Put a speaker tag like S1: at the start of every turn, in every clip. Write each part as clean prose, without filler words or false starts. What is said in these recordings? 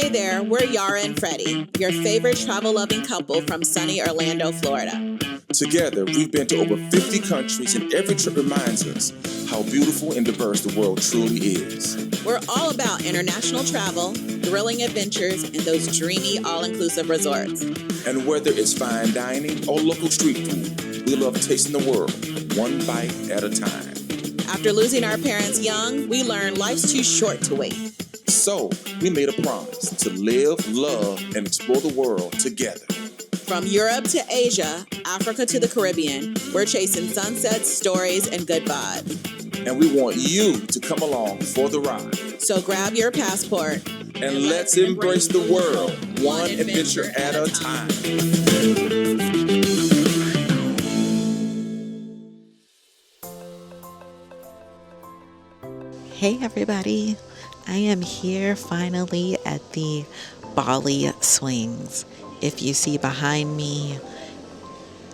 S1: Hey there, we're Yara and Freddy, your favorite travel-loving couple from sunny Orlando, Florida.
S2: Together, we've been to over 50 countries, and every trip reminds us how beautiful and diverse the world truly is.
S1: We're all about international travel, thrilling adventures, and those dreamy all-inclusive resorts.
S2: And whether it's fine dining or local street food, we love tasting the world one bite at a time.
S1: After losing our parents young, we learned life's too short to wait.
S2: So, we made a promise to live, love, and explore the world together.
S1: From Europe to Asia, Africa to the Caribbean, we're chasing sunsets, stories, and good vibes.
S2: And we want you to come along for the ride.
S1: So grab your passport
S2: and let's embrace the world, one adventure at a time.
S3: Hey everybody, I am here finally at the Bali Swings. If you see behind me,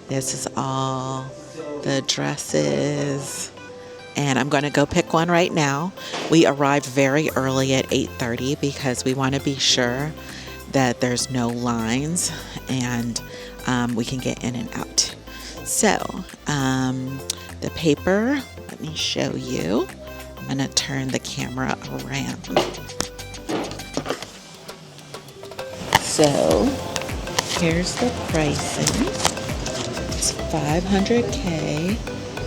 S3: this is all the dresses, and I'm going to go pick one right now. We arrived very early at 8:30 because we want to be sure that there's no lines and we can get in and out. So the paper, let me show you. I'm going to turn the camera around. So here's the pricing. It's $500K,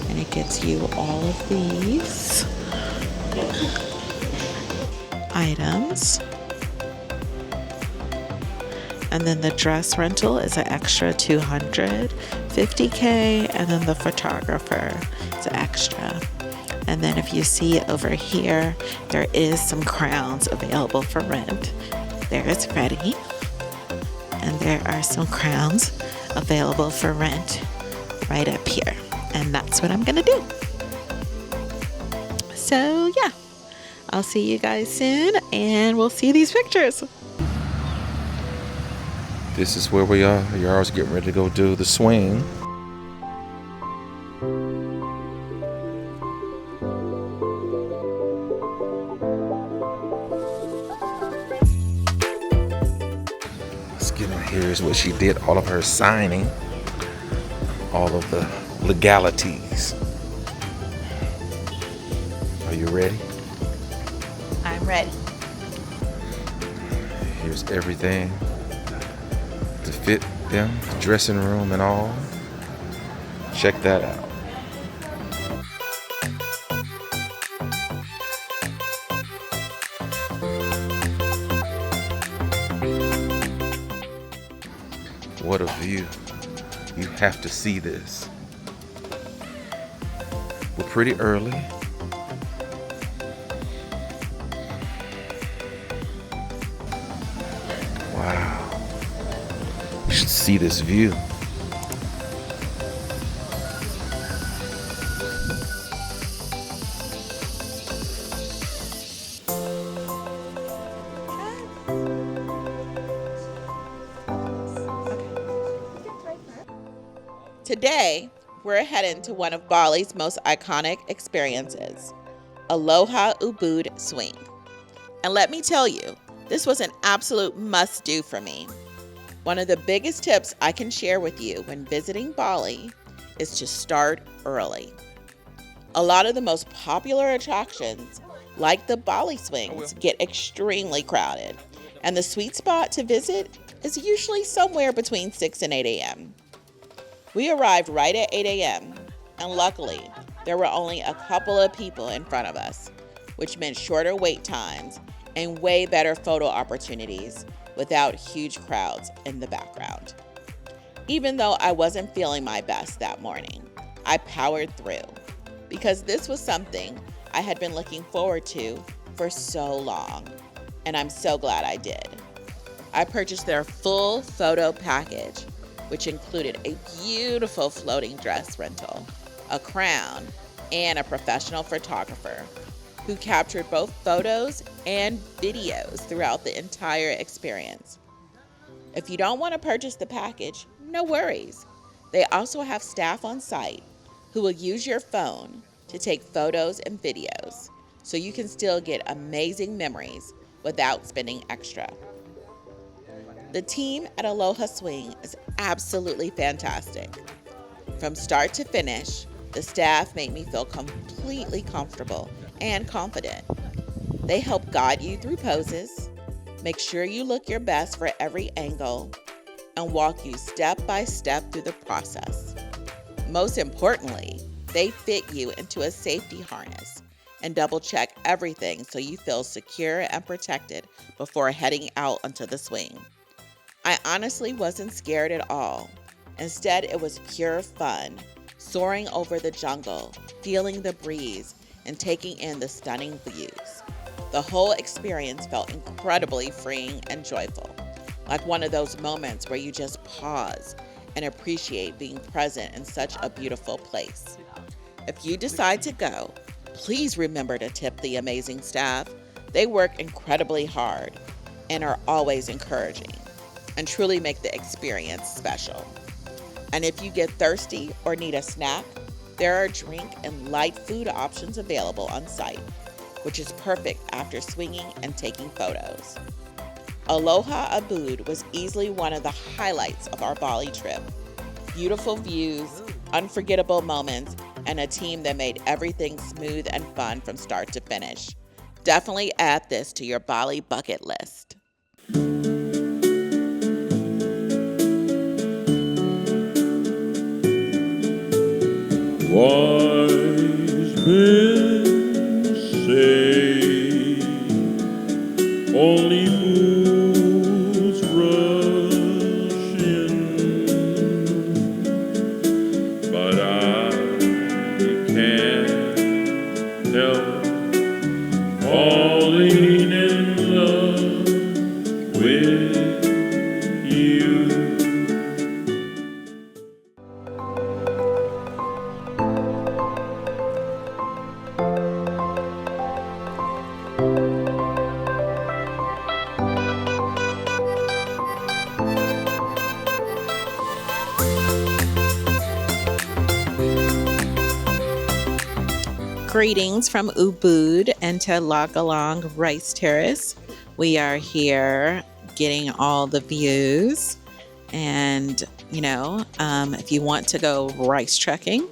S3: and it gets you all of these items. And then the dress rental is an extra $250K, and then the photographer is an extra. And then if you see over here, there is some crowns available for rent. There is Freddy. And there are some crowns available for rent right up here. And that's what I'm gonna do. So yeah, I'll see you guys soon, and we'll see these pictures.
S4: This is where we are. Yara's getting ready to go do the swing. Here's what she did, all of her signing, all of the legalities. Are you ready?
S3: I'm ready.
S4: Here's everything to fit them, the dressing room and all. Check that out. What a view. You have to see this. We're pretty early. Wow. You should see this view.
S1: Today, we're heading to one of Bali's most iconic experiences, Aloha Ubud Swing. And let me tell you, this was an absolute must-do for me. One of the biggest tips I can share with you when visiting Bali is to start early. A lot of the most popular attractions, like the Bali Swings, get extremely crowded, and the sweet spot to visit is usually somewhere between 6 and 8 a.m. We arrived right at 8 a.m., and luckily, there were only a couple of people in front of us, which meant shorter wait times and way better photo opportunities without huge crowds in the background. Even though I wasn't feeling my best that morning, I powered through because this was something I had been looking forward to for so long, and I'm so glad I did. I purchased their full photo package, which included a beautiful floating dress rental, a crown, and a professional photographer who captured both photos and videos throughout the entire experience. If you don't want to purchase the package, no worries. They also have staff on site who will use your phone to take photos and videos so you can still get amazing memories without spending extra. The team at Aloha Swing is absolutely fantastic. From start to finish, the staff make me feel completely comfortable and confident. They help guide you through poses, make sure you look your best for every angle, and walk you step by step through the process. Most importantly, they fit you into a safety harness and double check everything so you feel secure and protected before heading out onto the swing. I honestly wasn't scared at all. Instead, it was pure fun, soaring over the jungle, feeling the breeze, and taking in the stunning views. The whole experience felt incredibly freeing and joyful, like one of those moments where you just pause and appreciate being present in such a beautiful place. If you decide to go, please remember to tip the amazing staff. They work incredibly hard and are always encouraging and truly make the experience special. And if you get thirsty or need a snack, there are drink and light food options available on site, which is perfect after swinging and taking photos. Aloha Ubud was easily one of the highlights of our Bali trip. Beautiful views, unforgettable moments, and a team that made everything smooth and fun from start to finish. Definitely add this to your Bali bucket list.
S2: Wise men say only fools rush in, but I can't help falling in love with you.
S1: Greetings from Ubud and Telagalong Rice Terrace. We are here getting all the views. And, if you want to go rice trekking,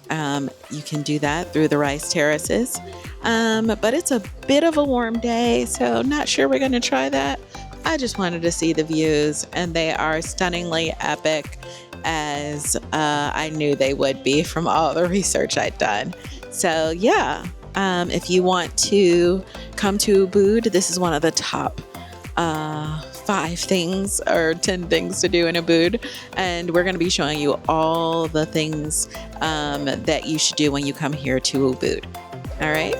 S1: you can do that through the rice terraces. But it's a bit of a warm day, so not sure we're going to try that. I just wanted to see the views, and they are stunningly epic, as I knew they would be from all the research I'd done. So yeah, if you want to come to Ubud, this is one of the top 5 things or 10 things to do in Ubud, and we're going to be showing you all the things that you should do when you come here to Ubud. All right.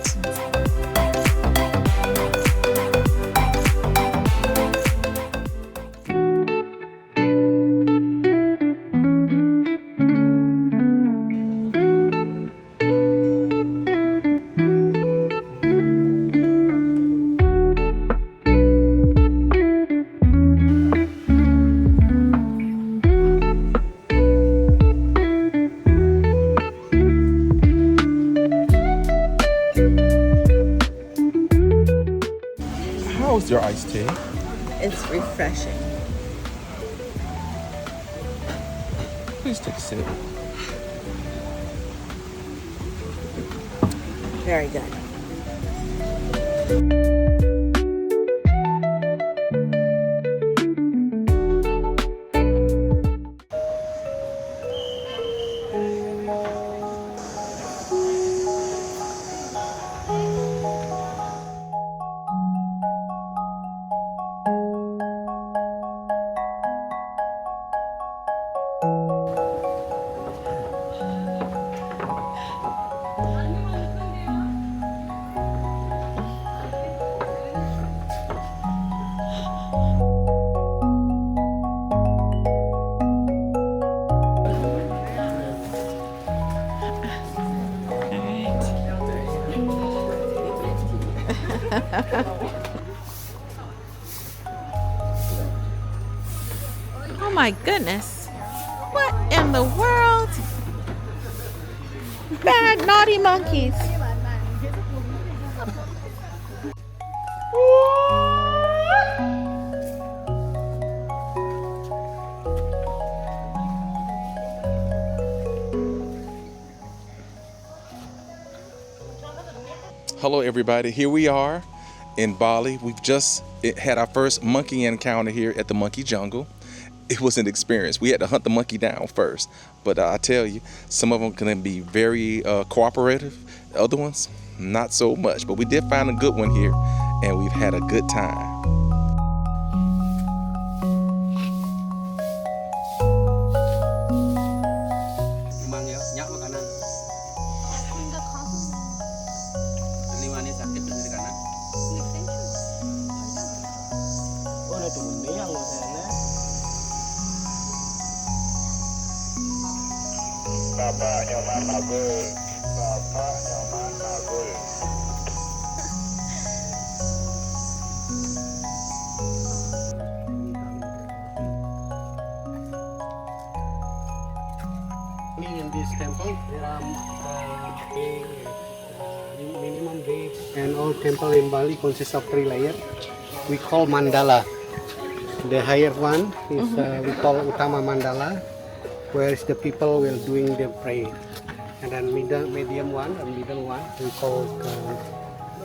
S4: How's your iced tea?
S1: It's refreshing.
S4: Please take a sip.
S1: Very good. Oh my goodness. What in the world? Bad naughty monkeys.
S4: Hello everybody, here we are in Bali. We've just had our first monkey encounter here at the monkey jungle. It was an experience. We had to hunt the monkey down first, but I tell you, some of them can be very cooperative. The other ones, not so much, but we did find a good one here and we've had a good time.
S5: Bapak Nyoman Magul, Bapak Nyoman Magul.
S6: In this temple, there are minimum days, and all temple in Bali consists of 3 layers. We call mandala. The higher one is we call utama mandala, where the people will doing the prayer, and then medium one and middle one we call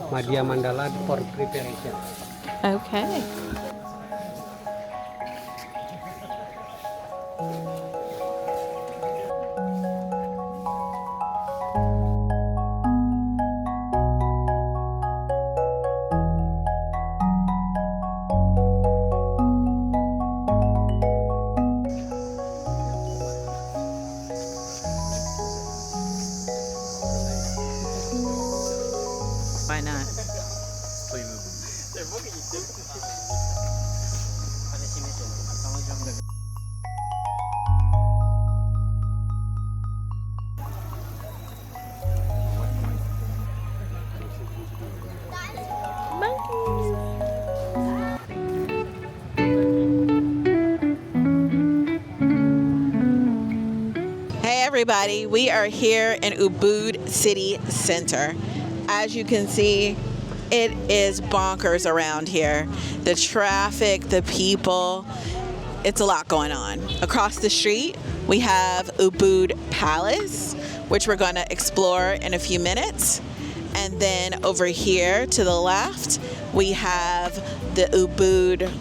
S6: madhya mandala for preparation.
S1: Okay. Why not? Hey everybody, we are here in Ubud City Center. As you can see, it is bonkers around here. The traffic, the people, it's a lot going on. Across the street, we have Ubud Palace, which we're going to explore in a few minutes. And then over here to the left, we have the Ubud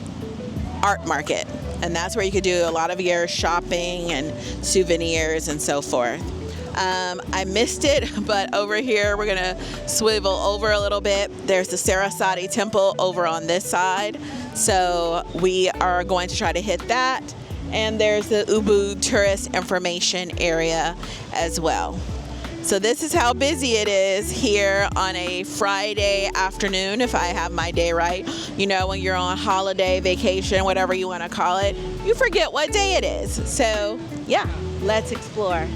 S1: Art Market. And that's where you could do a lot of your shopping and souvenirs and so forth. I missed it, but over here we're gonna swivel over a little bit. There's the Tena Sari temple over on this side, so we are going to try to hit that. And there's the Ubud tourist information area as well. So this is how busy it is here on a Friday afternoon, if I have my day right. You know, when you're on holiday, vacation, whatever you want to call it, you forget what day it is. So yeah, let's explore.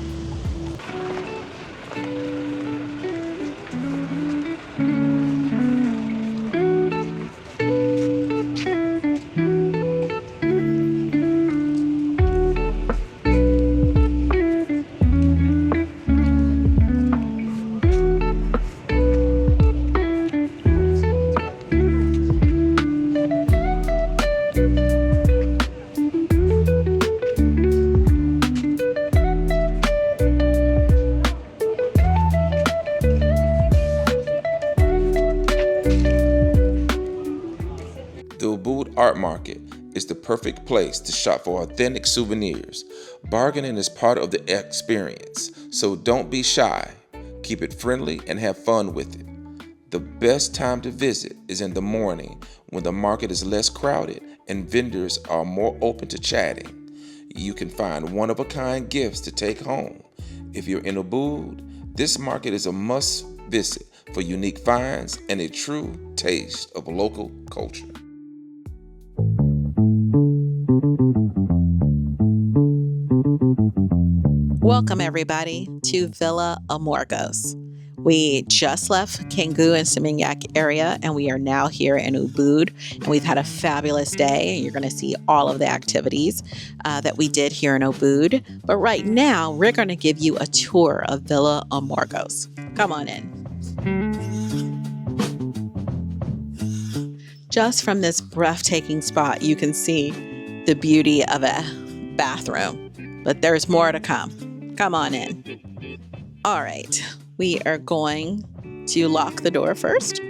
S4: The Ubud Art Market is the perfect place to shop for authentic souvenirs. Bargaining is part of the experience, so don't be shy. Keep it friendly and have fun with it. The best time to visit is in the morning when the market is less crowded and vendors are more open to chatting. You can find one-of-a-kind gifts to take home. If you're in Ubud, this market is a must visit for unique finds and a true taste of local culture.
S1: Welcome everybody to Villa Amorgos. We just left Canggu and Seminyak area and we are now here in Ubud, and we've had a fabulous day. You're going to see all of the activities that we did here in Ubud. But right now we're going to give you a tour of Villa Amorgos. Come on in. Just from this breathtaking spot, you can see the beauty of a bathroom, but there's more to come. Come on in. All right, we are going to lock the door first.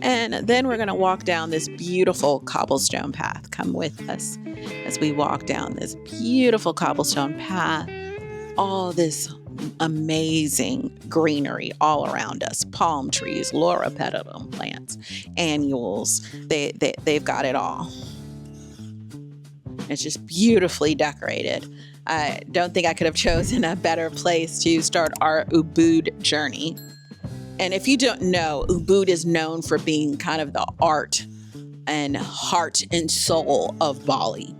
S1: And then we're going to walk down this beautiful cobblestone path. Come with us as we walk down this beautiful cobblestone path. All this amazing greenery all around us. Palm trees, loropetalum plants, annuals. They've got it all. It's just beautifully decorated. I don't think I could have chosen a better place to start our Ubud journey. And if you don't know, Ubud is known for being kind of the art and heart and soul of Bali.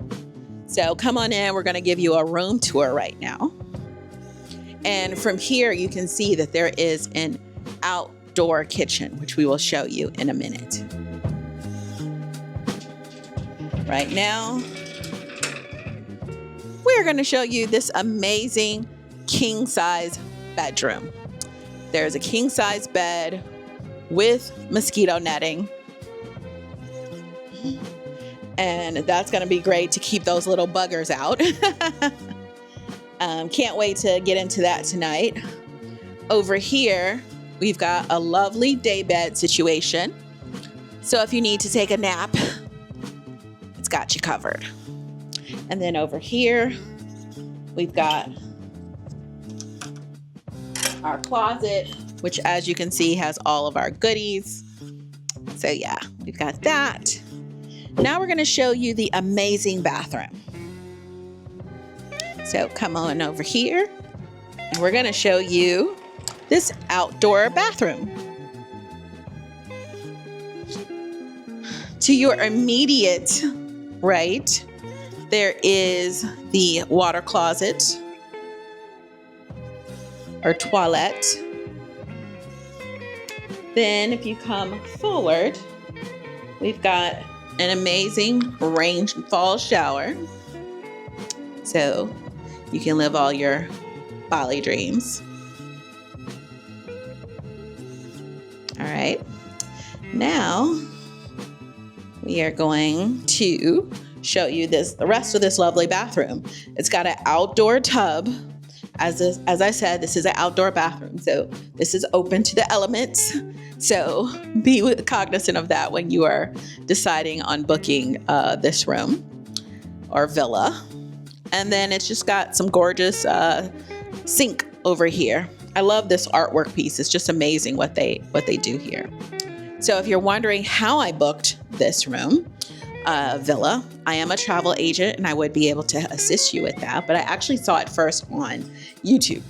S1: So come on in. We're going to give you a room tour right now. And from here, you can see that there is an outdoor kitchen, which we will show you in a minute. Right now, we're going to show you this amazing king-size bedroom. There's a king-size bed with mosquito netting. And that's going to be great to keep those little buggers out. Can't wait to get into that tonight. Over here, we've got a lovely day bed situation. So if you need to take a nap, it's got you covered. And then over here, we've got our closet, which as you can see has all of our goodies. So yeah, we've got that. Now we're going to show you the amazing bathroom. So come on over here and we're going to show you this outdoor bathroom. To your immediate right, there is the water closet or toilet. Then if you come forward, we've got an amazing rainfall shower. So you can live all your Bali dreams. All right. Now we are going to show you the rest of this lovely bathroom. It's got an outdoor tub. As I said, this is an outdoor bathroom, so this is open to the elements. So be cognizant of that when you are deciding on booking this room or villa. And then it's just got some gorgeous sink over here. I love this artwork piece. It's just amazing what they do here. So if you're wondering how I booked this room, villa, I am a travel agent and I would be able to assist you with that. But I actually saw it first on YouTube.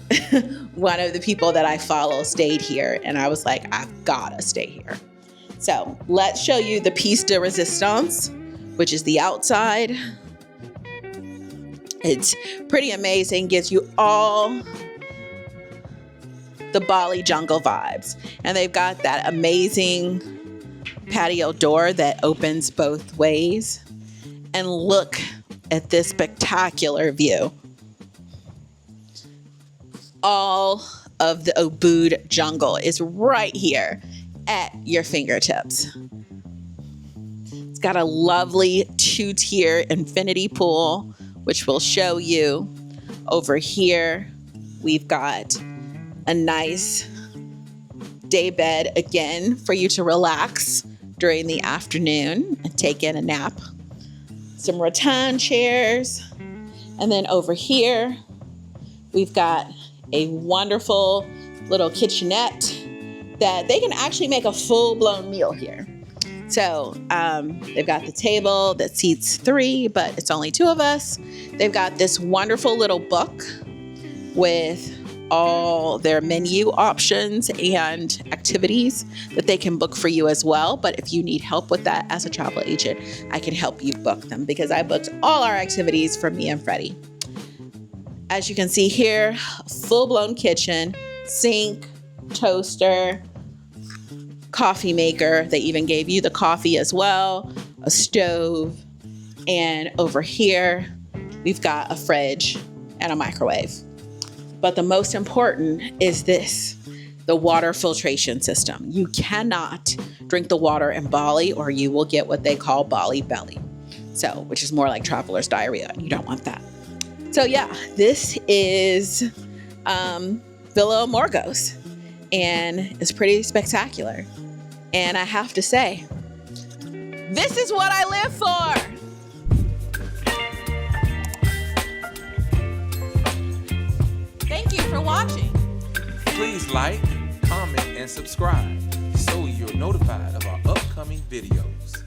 S1: One of the people that I follow stayed here and I was like, I've got to stay here. So let's show you the piece de resistance, which is the outside. It's pretty amazing, gives you all the Bali jungle vibes. And they've got that amazing patio door that opens both ways. And look at this spectacular view. All of the Ubud jungle is right here at your fingertips. It's got a lovely 2-tier infinity pool, which we'll show you. Over here, we've got a nice day bed again for you to relax during the afternoon and take in a nap. Some rattan chairs. And then over here, we've got a wonderful little kitchenette that they can actually make a full-blown meal here. So they've got the table that seats 3, but it's only 2 of us. They've got this wonderful little book with all their menu options and activities that they can book for you as well. But if you need help with that as a travel agent, I can help you book them because I booked all our activities for me and Freddy. As you can see here, full-blown kitchen, sink, toaster, coffee maker. They even gave you the coffee as well, a stove, and over here, we've got a fridge and a microwave. But the most important is this, the water filtration system. You cannot drink the water in Bali or you will get what they call Bali belly. So, which is more like traveler's diarrhea, and you don't want that. So yeah, this is Villa Morgos, and it's pretty spectacular. And I have to say, this is what I live for. Thank you for watching.
S4: Please like, comment, and subscribe so you're notified of our upcoming videos.